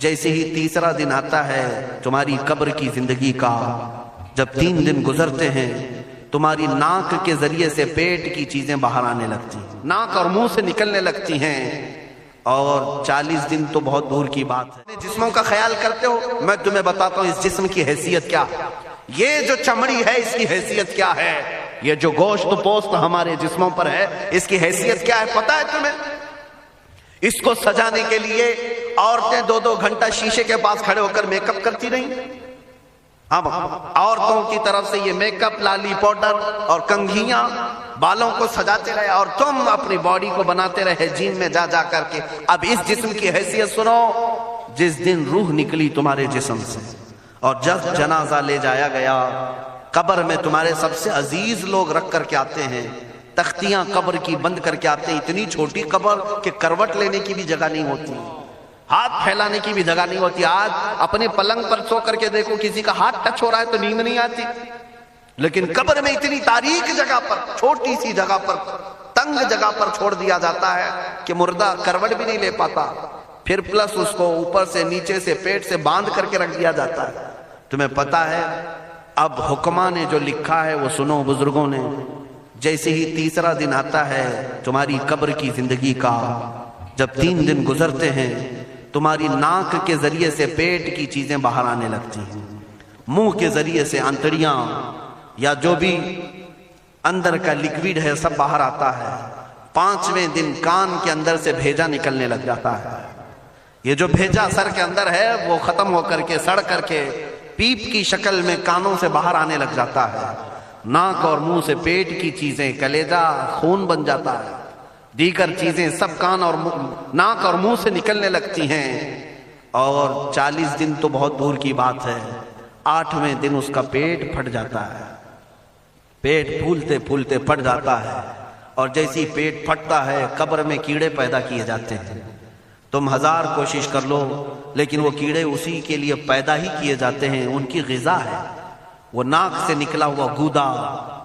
جیسے ہی تیسرا دن آتا ہے تمہاری قبر کی زندگی کا، جب 3 دن گزرتے ہیں تمہاری ناک کے ذریعے سے پیٹ کی چیزیں باہر آنے لگتی ہیں، ناک اور منہ سے نکلنے لگتی ہیں، اور 40 دن تو بہت دور کی بات ہے۔ جسموں کا خیال کرتے ہو، میں تمہیں بتاتا ہوں اس جسم کی حیثیت کیا ہے، یہ جو چمڑی ہے اس کی حیثیت کیا ہے، یہ جو گوشت پوست ہمارے جسموں پر ہے اس کی حیثیت کیا ہے پتہ ہے تمہیں؟ اس کو سجانے کے لیے عورتیں 2-2 گھنٹہ شیشے کے پاس کھڑے ہو کر میک اپ کرتی رہیں۔ اب عورتوں کی طرف سے یہ میک اپ، لالی پاؤڈر اور کنگھیاں بالوں کو سجاتے رہے، اور تم اپنی باڈی کو بناتے رہے جیم میں جا جا کر کے۔ اب اس جسم کی حیثیت سنو، جس دن روح نکلی تمہارے جسم سے اور جب جنازہ لے جایا گیا، قبر میں تمہارے سب سے عزیز لوگ رکھ کر کے آتے ہیں، تختیاں قبر کی بند کر کے آتے ہیں، اتنی چھوٹی قبر کہ کروٹ لینے کی بھی جگہ نہیں ہوتی، ہاتھ پھیلانے کی بھی جگہ نہیں ہوتی۔ آج اپنے پلنگ پر سو کر کے دیکھو، کسی کا ہاتھ ٹچ ہو رہا ہے تو نیند نہیں آتی، لیکن قبر میں اتنی تاریک جگہ پر، چھوٹی سی جگہ پر، تنگ جگہ پر چھوڑ دیا جاتا ہے کہ مردہ کروٹ بھی نہیں لے پاتا، پھر پلس اس کو اوپر سے نیچے سے پیٹ سے باندھ کر کے رکھ دیا جاتا ہے۔ تمہیں پتا ہے اب حکماں نے جو لکھا ہے وہ سنو بزرگوں نے، جیسے ہی تیسرا دن آتا ہے تمہاری قبر کی زندگی کا، جب 3 دن گزرتے ہیں تمہاری ناک کے ذریعے سے پیٹ کی چیزیں باہر آنے لگتی ہیں، منہ کے ذریعے سے انتڑیاں یا جو بھی اندر کا لیکویڈ ہے سب باہر آتا ہے۔ 5ویں دن کان کے اندر سے بھیجا نکلنے لگ جاتا ہے، یہ جو بھیجا سر کے اندر ہے وہ ختم ہو کر کے سڑ کر کے پیپ کی شکل میں کانوں سے باہر آنے لگ جاتا ہے، ناک اور منہ سے پیٹ کی چیزیں، کلیجہ خون بن جاتا ہے، دیگر چیزیں سب کان اور ناک اور منہ سے نکلنے لگتی ہیں، اور 40 دن تو بہت دور کی بات ہے، 8ویں دن اس کا پیٹ پھٹ جاتا ہے، پیٹ پھولتے پھولتے پھٹ جاتا ہے، اور جیسی پیٹ پھٹتا ہے قبر میں کیڑے پیدا کیے جاتے ہیں۔ تم 1000 کوشش کر لو لیکن وہ کیڑے اسی کے لیے پیدا ہی کیے جاتے ہیں، ان کی غذا ہے، وہ ناک سے نکلا ہوا گودا،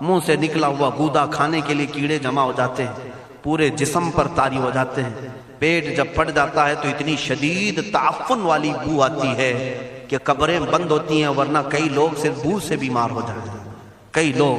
منہ سے نکلا ہوا گودا کھانے کے لیے کیڑے جمع ہو جاتے ہیں، پورے جسم پر طاری ہو جاتے ہیں۔ پیٹ جب پھٹ جاتا ہے تو اتنی شدید تعفن والی بو آتی ہے کہ قبریں بند ہوتی ہیں، ورنہ کئی لوگ صرف بو سے بیمار ہو جاتے ہیں، کئی لوگ